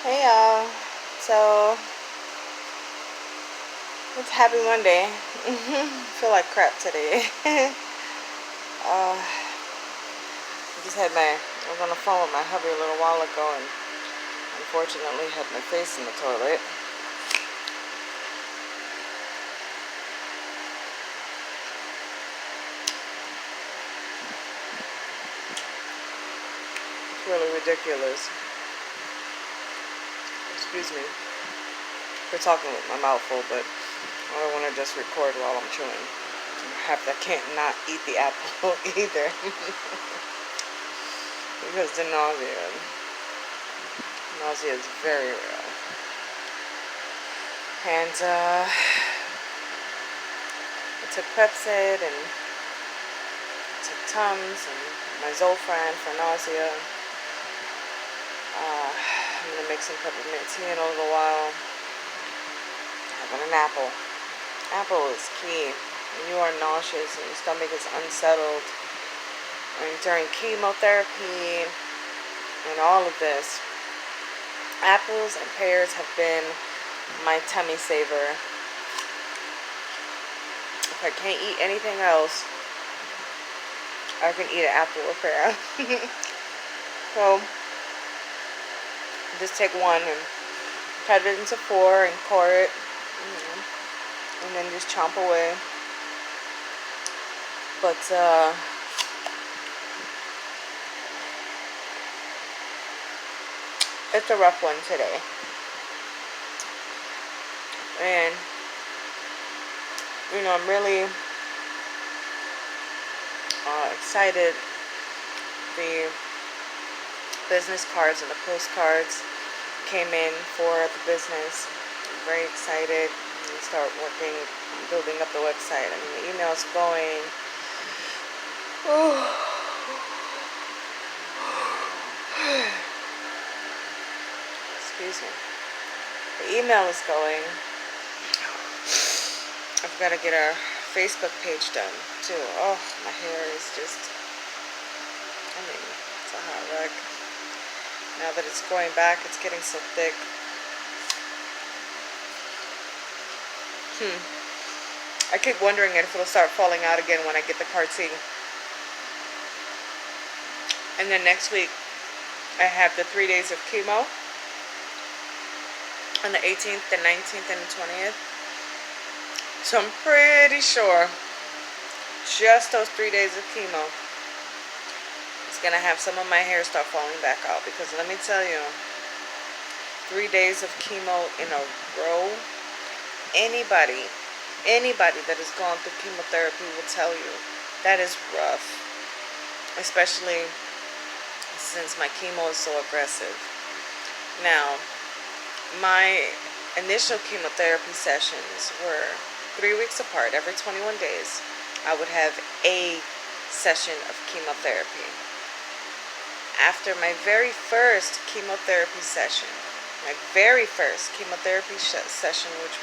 Hey y'all. So it's Happy Monday. Feel like crap today. I just had I was on the phone with my hubby a little while ago and unfortunately had my face in the toilet. It's really ridiculous. Excuse me for talking with my mouth full, but I don't want to just record while I'm chewing. I can't not eat the apple either because the nausea is very real. And I took Pepsid and took Tums and my Zofran for nausea. I'm gonna make some peppermint tea in a little while. Having an apple. Apple is key. When you are nauseous and your stomach is unsettled, and during chemotherapy and all of this, apples and pears have been my tummy saver. If I can't eat anything else, I can eat an apple or pear. So just take one and cut it into 4 and core it, and then just chomp away. But it's a rough one today, and I'm really excited. The business cards and the postcards came in for the business. I'm very excited. I'm gonna start building up the website. I mean, the email's going. Excuse me. The email is going. I've got to get our Facebook page done too. Oh, my hair is just, it's a hot wreck. Now that it's growing back, it's getting so thick. I keep wondering if it'll start falling out again when I get the CAR-T. And then next week, I have the 3 days of chemo. On the 18th, the 19th, and the 20th. So I'm pretty sure just those 3 days of chemo is going to have some of my hair start falling back out. Because let me tell you, 3 days of chemo in a row, anybody that has gone through chemotherapy will tell you that is rough. Especially since my chemo is so aggressive. Now, my initial chemotherapy sessions were 3 weeks apart. Every 21 days, I would have a session of chemotherapy. After my very first chemotherapy session, which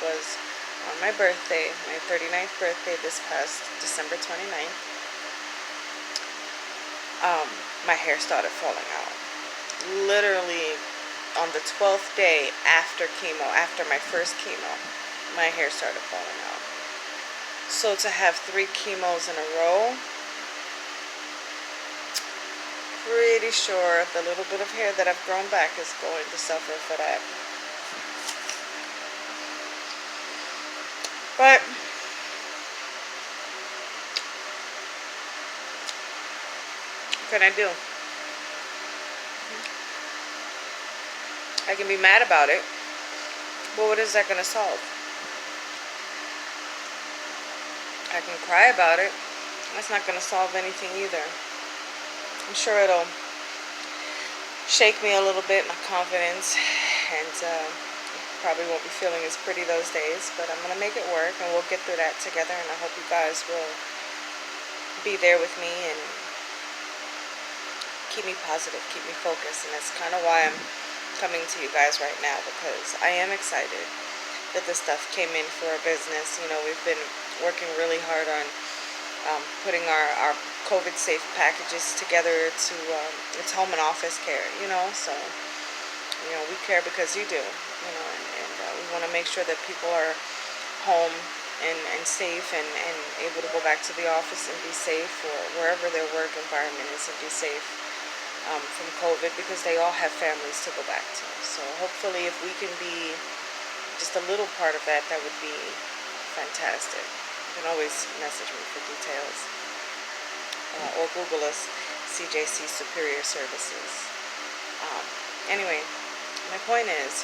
was on my birthday, my 39th birthday this past December 29th, my hair started falling out. Literally on the 12th day after my first chemo, my hair started falling out. So to have 3 chemos in a row, pretty sure the little bit of hair that I've grown back is going to suffer for that. But what can I do? I can be mad about it, but what is that going to solve? I can cry about it. That's not going to solve anything either. I'm sure it'll shake me a little bit, my confidence, and probably won't be feeling as pretty those days, but I'm going to make it work, and we'll get through that together, and I hope you guys will be there with me and keep me positive, keep me focused, and that's kind of why I'm coming to you guys right now, because I am excited that this stuff came in for our business. We've been working really hard on putting our COVID safe packages together to it's home and office care, so We care because you do, and we want to make sure that people are home and safe and able to go back to the office and be safe, or wherever their work environment is, and be safe from COVID, because they all have families to go back to. So hopefully if we can be just a little part of that, that would be fantastic. You can always message me for details, or Google us, CJC Superior Services. Anyway, my point is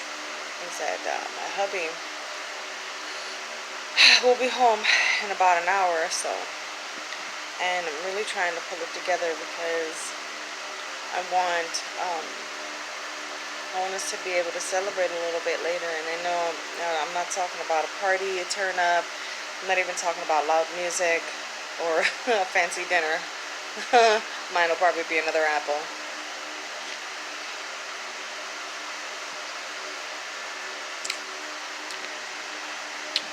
that my hubby will be home in about an hour or so, and I'm really trying to pull it together because I want us to be able to celebrate a little bit later. And I know I'm not talking about a party, a turn up. I'm not even talking about loud music or a fancy dinner. Mine will probably be another apple.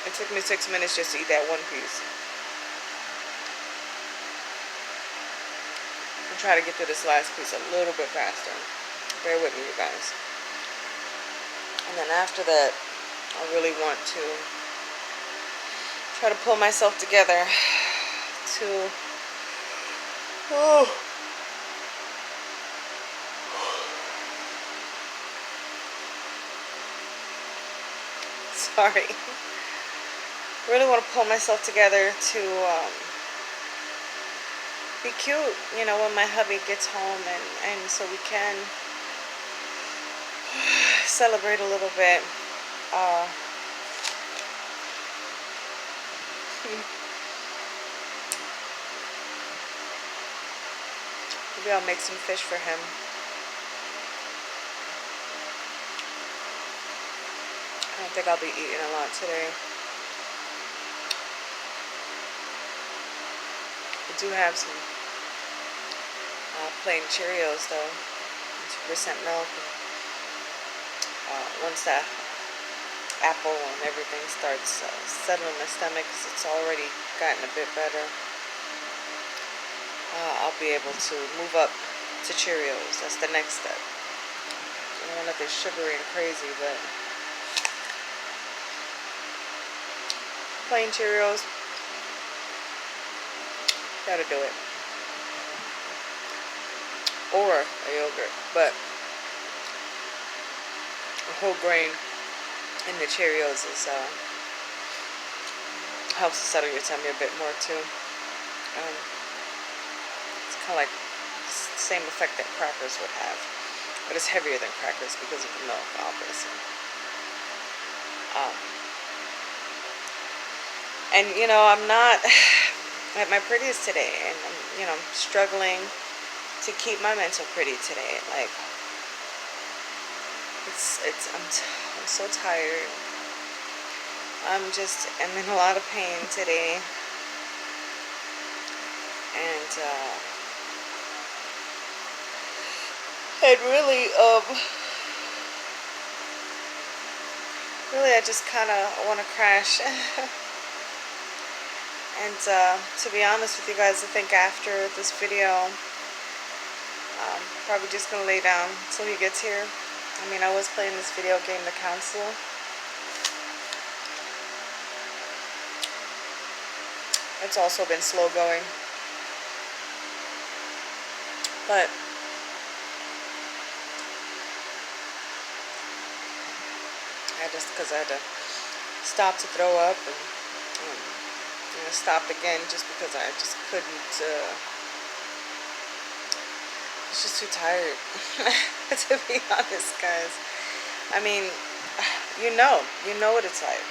It took me 6 minutes just to eat that one piece. I'll try to get through this last piece a little bit faster. Bear with me, you guys. And then after that, I really want to try to pull myself together to sorry. Really want to pull myself together to be cute, when my hubby gets home, and so we can celebrate a little bit. Maybe I'll make some fish for him. I don't think I'll be eating a lot today. I do have some plain Cheerios though, 2% milk. Once that apple and everything starts settling my stomach, because it's already gotten a bit better, I'll be able to move up to Cheerios. That's the next step. I don't know if they're sugary and crazy, but plain Cheerios, gotta do it. Or a yogurt, but a whole grain in the Cheerios is helps to settle your tummy a bit more too. It's kind of like the same effect that crackers would have, but it's heavier than crackers because of the milk, obviously. And I'm not at my prettiest today, and I'm struggling to keep my mental pretty today. Like, I'm so tired. I'm in a lot of pain today, and really I just kind of want to crash. And to be honest with you guys, I think after this video, I'm probably just going to lay down until he gets here. I mean, I was playing this video game, The Council. It's also been slow going. But because I had to stop to throw up, and stopped again just because I just couldn't. I was just too tired, to be honest, guys. I mean, you know what it's like,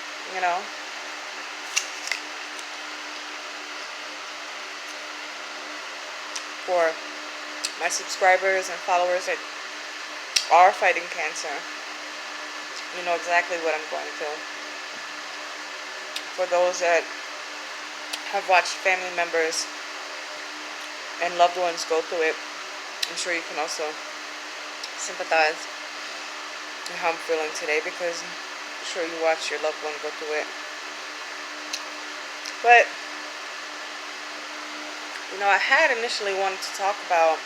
For my subscribers and followers that are fighting cancer, you know exactly what I'm going through. For those that have watched family members and loved ones go through it, I'm sure you can also sympathize with how I'm feeling today, because I'm sure you watched your loved one go through it. But I had initially wanted to talk about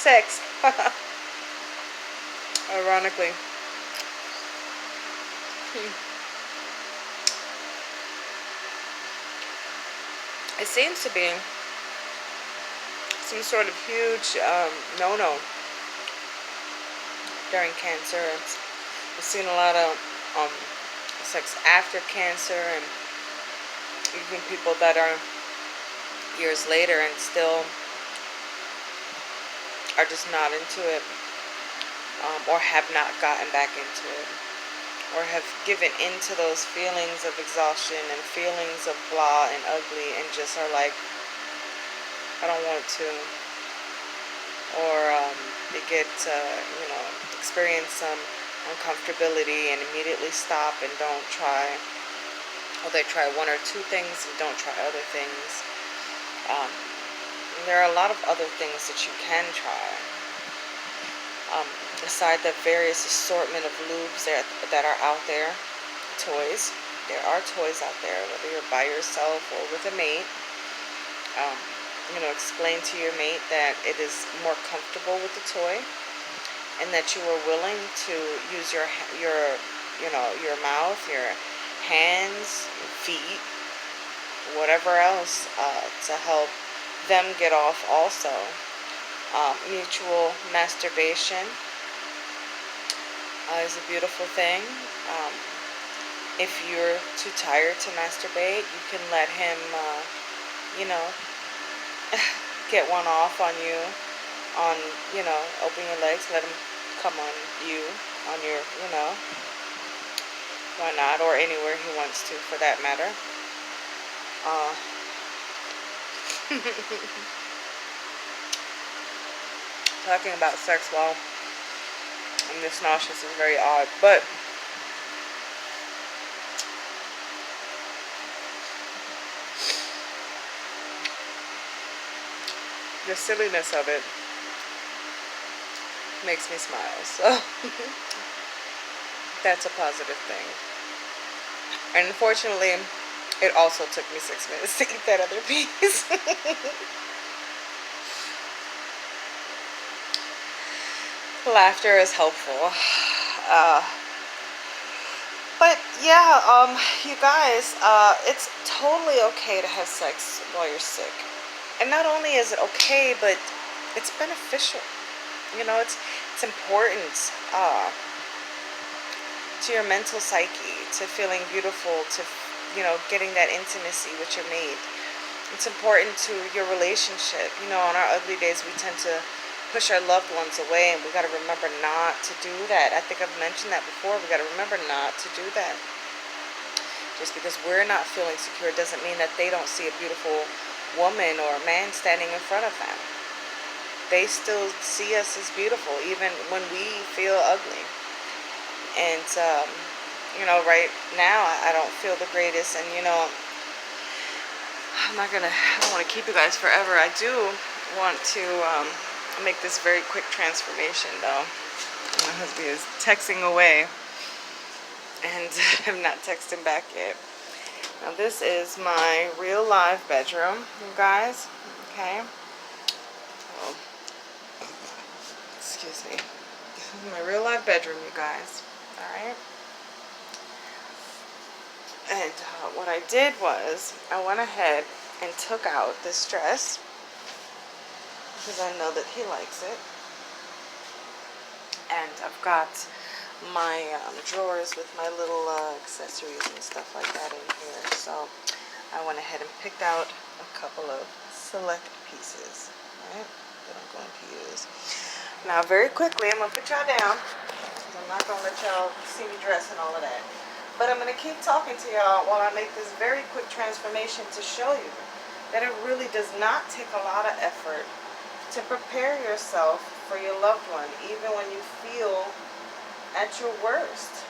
sex. Ironically. It seems to be some sort of huge no-no during cancer. We've seen a lot of sex after cancer, and even people that are years later and still are just not into it, or have not gotten back into it, or have given into those feelings of exhaustion and feelings of blah and ugly, and just are like, I don't want to. Or they get experience some uncomfortability and immediately stop and don't try, or they try one or two things and don't try other things. There are a lot of other things that you can try. Aside the various assortment of lubes that are out there, toys. There are toys out there, whether you're by yourself or with a mate. Explain to your mate that it is more comfortable with the toy, and that you are willing to use your mouth, your hands, your feet, whatever else, to help them get off also. Mutual masturbation is a beautiful thing. If you're too tired to masturbate, you can let him, get one off on you, open your legs, let him come on you, on your, why not, or anywhere he wants to, for that matter. Talking about sex while I'm this nauseous is very odd, but the silliness of it makes me smile, so that's a positive thing. And unfortunately, it also took me 6 minutes to eat that other piece. Laughter is helpful. But yeah, you guys, it's totally okay to have sex while you're sick. And not only is it okay, but it's beneficial. It's important to your mental psyche, to feeling beautiful, to getting that intimacy with your mate. It's important to your relationship. On our ugly days, we tend to push our loved ones away, and we got to remember not to do that. I think I've mentioned that before. We got to remember not to do that. Just because we're not feeling secure doesn't mean that they don't see a beautiful woman or a man standing in front of them. They still see us as beautiful, even when we feel ugly. And right now I don't feel the greatest, and I don't want to keep you guys forever. I do want to make this very quick transformation, though. My husband is texting away, and I'm not texting back yet. Now, this is my real live bedroom, you guys. Okay. Oh, excuse me. This is my real live bedroom, you guys. Alright. And what I did was, I went ahead and took out this dress, because I know that he likes it. And I've got my drawers with my little accessories and stuff like that in here. So I went ahead and picked out a couple of select pieces, right, that I'm going to use. Now, very quickly, I'm going to put y'all down, because I'm not going to let y'all see me dress and all of that. But I'm going to keep talking to y'all while I make this very quick transformation to show you that it really does not take a lot of effort to prepare yourself for your loved one, even when you feel at your worst.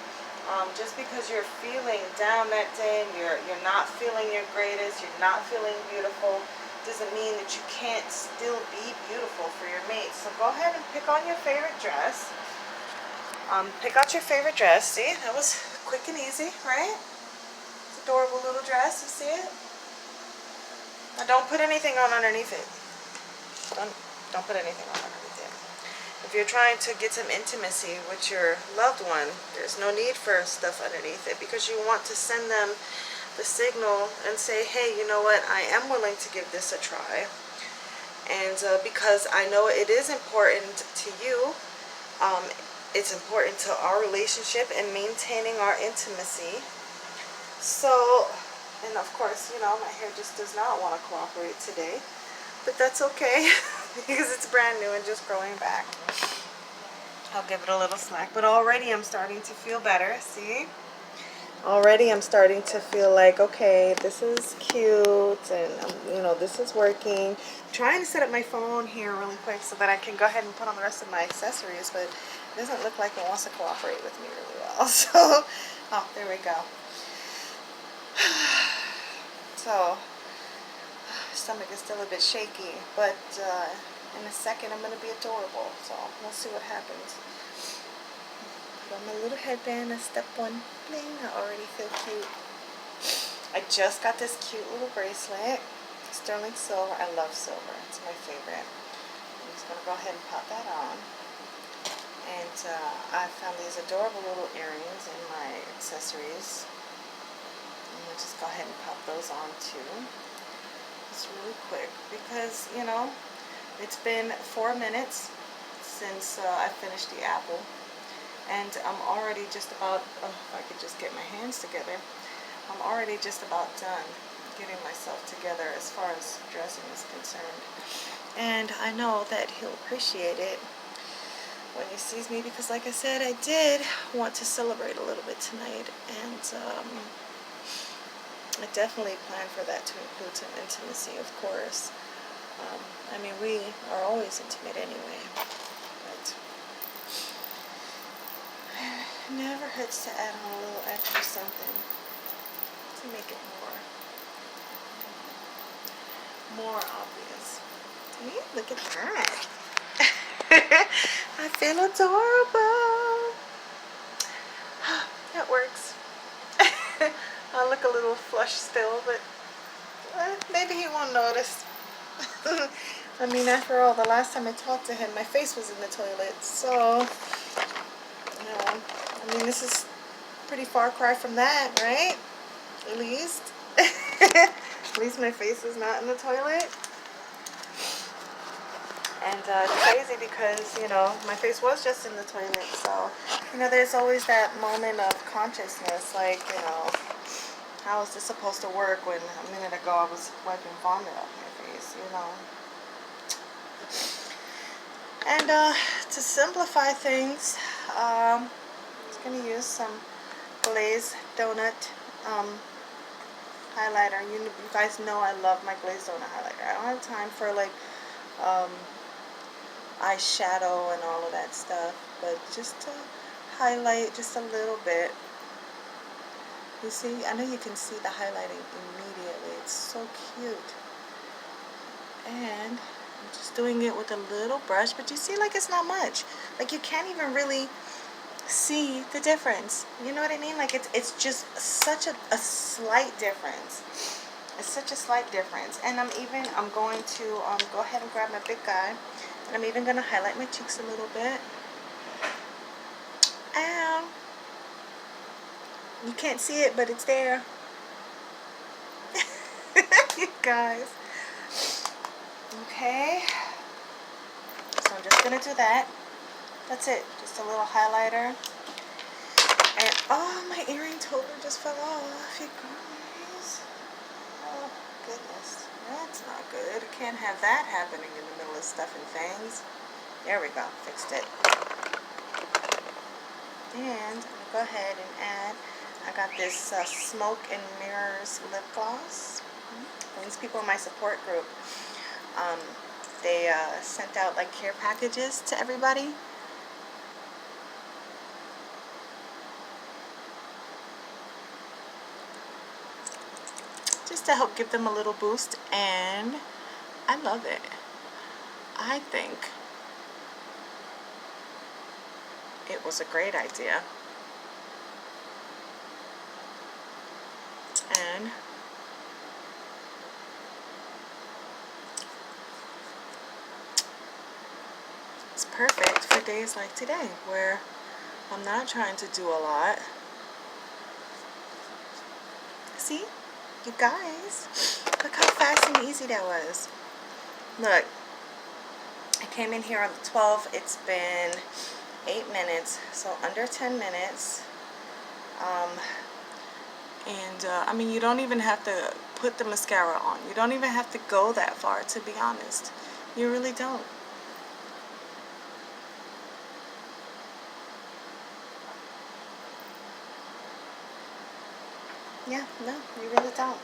Just because you're feeling down that day and you're not feeling your greatest, you're not feeling beautiful, doesn't mean that you can't still be beautiful for your mate. So go ahead and pick on your favorite dress. Pick out your favorite dress. See, that was quick and easy, right? It's an adorable little dress. You see it? Now, don't put anything on underneath it. Don't put anything on underneath it. If you're trying to get some intimacy with your loved one, there's no need for stuff underneath it, because you want to send them the signal and say, hey, you know what, I am willing to give this a try. And because I know it is important to you, it's important to our relationship and maintaining our intimacy. So, and of course, you know, my hair just does not want to cooperate today, but that's okay because it's brand new and just growing back. I'll give it a little slack, but already I'm starting to feel better. See? Already I'm starting to feel like, okay, this is cute, and you know, this is working. I'm trying to set up my phone here really quick so that I can go ahead and put on the rest of my accessories, but it doesn't look like it wants to cooperate with me really well. So, oh, there we go. So, stomach is still a bit shaky, but in a second I'm going to be adorable. So, we'll see what happens. Put on my little headband and step one. Bling, I already feel cute. I just got this cute little bracelet. Sterling silver. I love silver. It's my favorite. I'm just going to go ahead and pop that on. And I found these adorable little earrings in my accessories. I'm going to just go ahead and pop those on too. Just really quick because, you know, it's been 4 minutes since I finished the apple. And I'm already just about, oh, if I could just get my hands together, I'm already just about done getting myself together as far as dressing is concerned. And I know that he'll appreciate it when he sees me, because like I said, I did want to celebrate a little bit tonight, and I definitely plan for that to include some intimacy, of course. I mean, we are always intimate anyway, but it never hurts to add on a little extra something to make it more obvious. See? Look at that. I feel adorable. That works. I look a little flushed still, but maybe he won't notice. I mean, after all, the last time I talked to him, my face was in the toilet, so, you know, I mean, this is pretty far cry from that, right? At least. At least my face is not in the toilet. And it's crazy because, you know, my face was just in the toilet, so, you know, there's always that moment of consciousness, like, you know, how is this supposed to work when a minute ago I was wiping vomit off my face, you know. And to simplify things, I'm just going to use some glazed donut highlighter. You guys know I love my glazed donut highlighter. I don't have time for like eyeshadow and all of that stuff, but just to highlight just a little bit. You see, I know you can see the highlighting immediately. It's so cute. And I'm just doing it with a little brush, but you see, like, it's not much. Like, you can't even really see the difference. You know what I mean? Like, it's just such a slight difference. It's such a slight difference. And I'm going to go ahead and grab my big guy, and I'm even going to highlight my cheeks a little bit. And you can't see it, but it's there. You guys. Okay. So I'm just going to do that. That's it. Just a little highlighter. And, oh, my earring totally just fell off, you guys. Oh, goodness. That's not good. I can't have that happening in the middle of stuffing things. There we go. Fixed it. And I'm going to go ahead and add, I got this Smoke and Mirrors lip gloss. These people in my support group, they sent out like care packages to everybody. Just to help give them a little boost, and I love it. I think it was a great idea. And It's perfect for days like today where I'm not trying to do a lot. See? You guys, look how fast and easy that was. Look, I came in here on the 12th. It's been 8 minutes, so under 10 minutes. I mean, you don't even have to put the mascara on. You don't even have to go that far, to be honest. You really don't. Yeah, no, you really don't.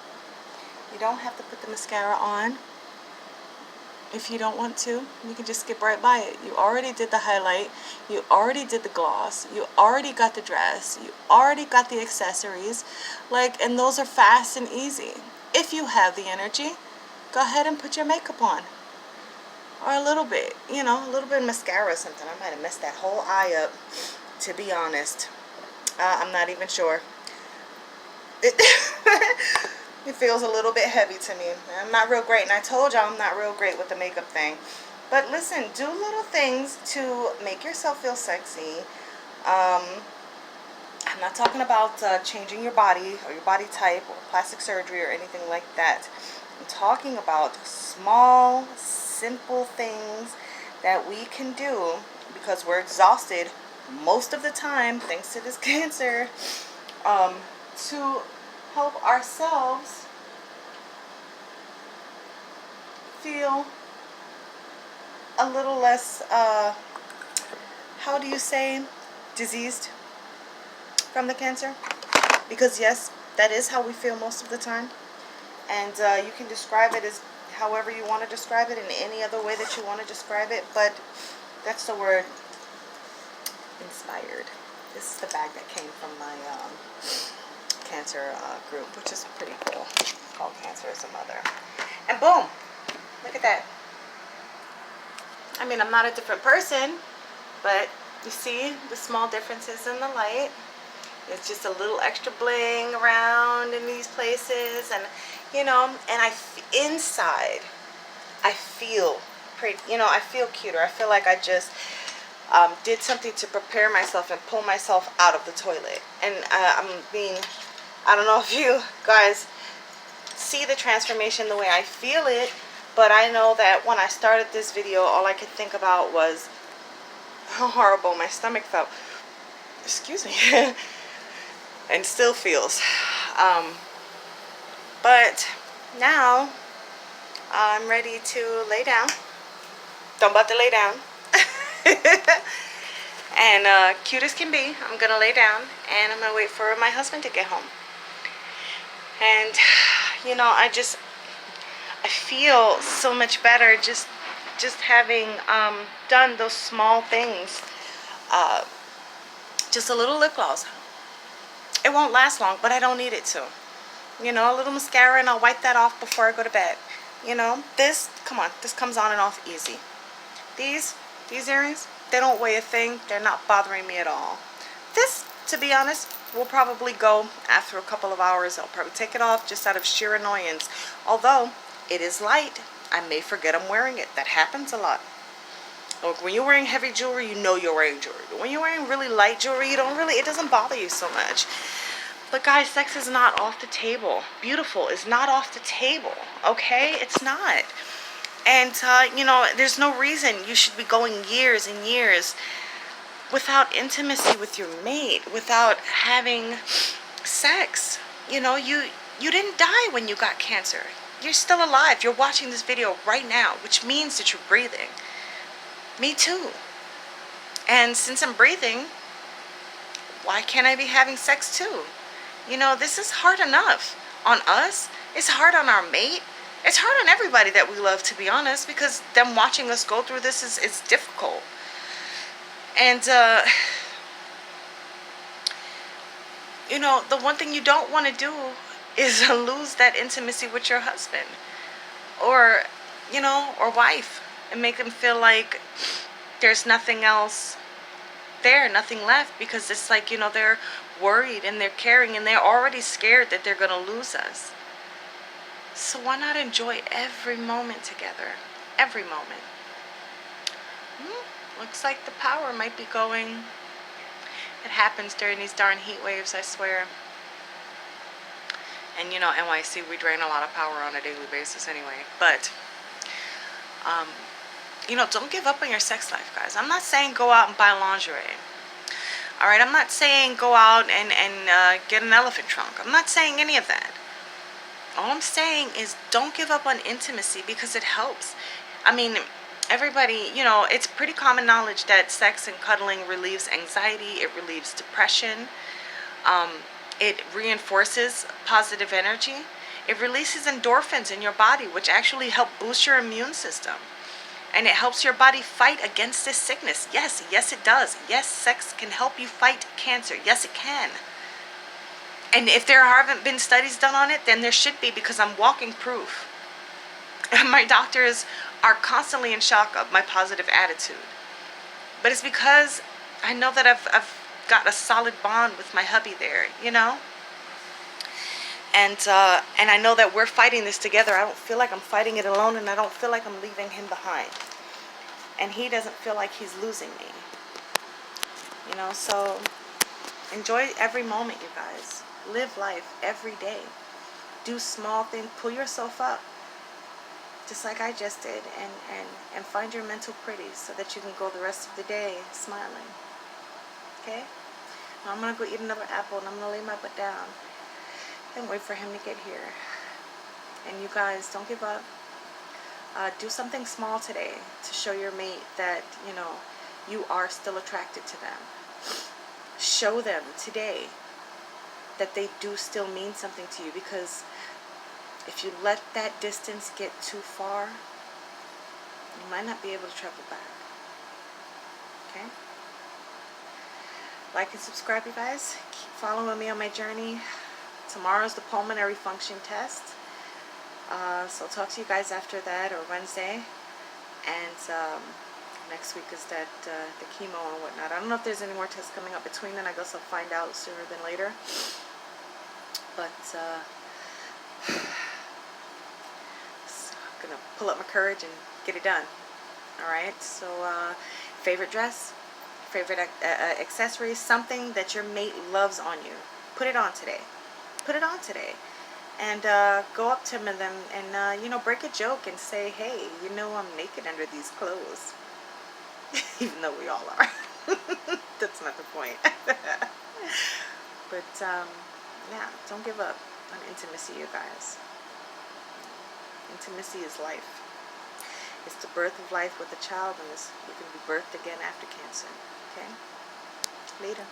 You don't have to put the mascara on. If you don't want to, you can just skip right by it. You already did the highlight. You already did the gloss. You already got the dress. You already got the accessories. Like, and those are fast and easy. If you have the energy, go ahead and put your makeup on. Or a little bit, you know, a little bit of mascara or something. I might have messed that whole eye up, to be honest. I'm not even sure. It feels a little bit heavy to me. I'm not real great, and I told y'all I'm not real great with the makeup thing. But listen, do little things to make yourself feel sexy. I'm not talking about changing your body or your body type or plastic surgery or anything like that. I'm talking about small, simple things that we can do because we're exhausted most of the time thanks to this cancer, to help ourselves feel a little less, how do you say, diseased from the cancer. Because yes, that is how we feel most of the time. And you can describe it as however you want to describe it, in any other way that you want to describe it. But that's the word, inspired. This is the bag that came from my cancer group, which is pretty cool. It's called Cancer is a Mother. And boom, look at that. I mean, I'm not a different person, but you see the small differences in the light. It's just a little extra bling around in these places, and you know, and inside I feel pretty, you know, I feel cuter. I feel like I just did something to prepare myself and pull myself out of the toilet. And I don't know if you guys see the transformation the way I feel it, but I know that when I started this video, all I could think about was how horrible my stomach felt. Excuse me. And still feels. But now I'm ready to lay down. I'm about to lay down. And cute as can be, I'm gonna lay down and I'm gonna wait for my husband to get home. And you know, I feel so much better just having done those small things. Just a little lip gloss. It won't last long, but I don't need it to. You know, a little mascara, and I'll wipe that off before I go to bed. You know, this, come on, this comes on and off easy. These earrings, they don't weigh a thing. They're not bothering me at all. This, to be honest, will probably go after a couple of hours. I'll probably take it off just out of sheer annoyance. Although, it is light. I may forget I'm wearing it. That happens a lot. Look, when you're wearing heavy jewelry, you know you're wearing jewelry. But when you're wearing really light jewelry, it doesn't bother you so much. But guys, sex is not off the table. Beautiful is not off the table, okay? It's not. And, you know, there's no reason you should be going years and years without intimacy with your mate, without having sex. You know, you didn't die when you got cancer. You're still alive. You're watching this video right now, which means that you're breathing. Me too. And since I'm breathing, why can't I be having sex too? You know, this is hard enough on us. It's hard on our mate. It's hard on everybody that we love, to be honest, because them watching us go through this is difficult. And, you know, the one thing you don't want to do is lose that intimacy with your husband or, you know, or wife, and make them feel like there's nothing else there, nothing left, because it's like, you know, they're worried and they're caring and they're already scared that they're going to lose us. So why not enjoy every moment together? Every moment. Looks like the power might be going. It happens during these darn heat waves, I swear. And you know, NYC, we drain a lot of power on a daily basis anyway. But, you know, don't give up on your sex life, guys. I'm not saying go out and buy lingerie. All right, I'm not saying go out and get an elephant trunk. I'm not saying any of that. All I'm saying is don't give up on intimacy because it helps. I mean, everybody, you know, it's pretty common knowledge that sex and cuddling relieves anxiety, it relieves depression, it reinforces positive energy, it releases endorphins in your body, which actually help boost your immune system. And it helps your body fight against this sickness. Yes, yes it does. Yes, sex can help you fight cancer. Yes, it can. And if there haven't been studies done on it, then there should be, because I'm walking proof. My doctors are constantly in shock of my positive attitude. But it's because I know that I've got a solid bond with my hubby there, you know? And I know that we're fighting this together. I don't feel like I'm fighting it alone, and I don't feel like I'm leaving him behind. And he doesn't feel like he's losing me. You know, so enjoy every moment, you guys. Live life every day. Do small things. Pull yourself up. Just like I just did. And find your mental pretty so that you can go the rest of the day smiling. Okay? Now I'm going to go eat another apple, and I'm going to lay my butt down and wait for him to get here. And you guys, don't give up. Do something small today to show your mate that, you know, you are still attracted to them. Show them today that they do still mean something to you, because if you let that distance get too far, you might not be able to travel back. Okay? Like and subscribe, you guys. Keep following me on my journey. Tomorrow's the pulmonary function test. So I'll talk to you guys after that, or Wednesday. And next week is that the chemo and whatnot. I don't know if there's any more tests coming up between then. I guess I'll find out sooner than later. But I'm gonna pull up my courage and get it done. Alright, so favorite dress, favorite accessories, something that your mate loves on you. Put it on today. Put it on today. And go up to him and you know, break a joke and say, hey, you know, I'm naked under these clothes. Even though we all are. That's not the point. But yeah, don't give up on intimacy, you guys. Intimacy is life. It's the birth of life with a child, and you can be birthed again after cancer. Okay? Later.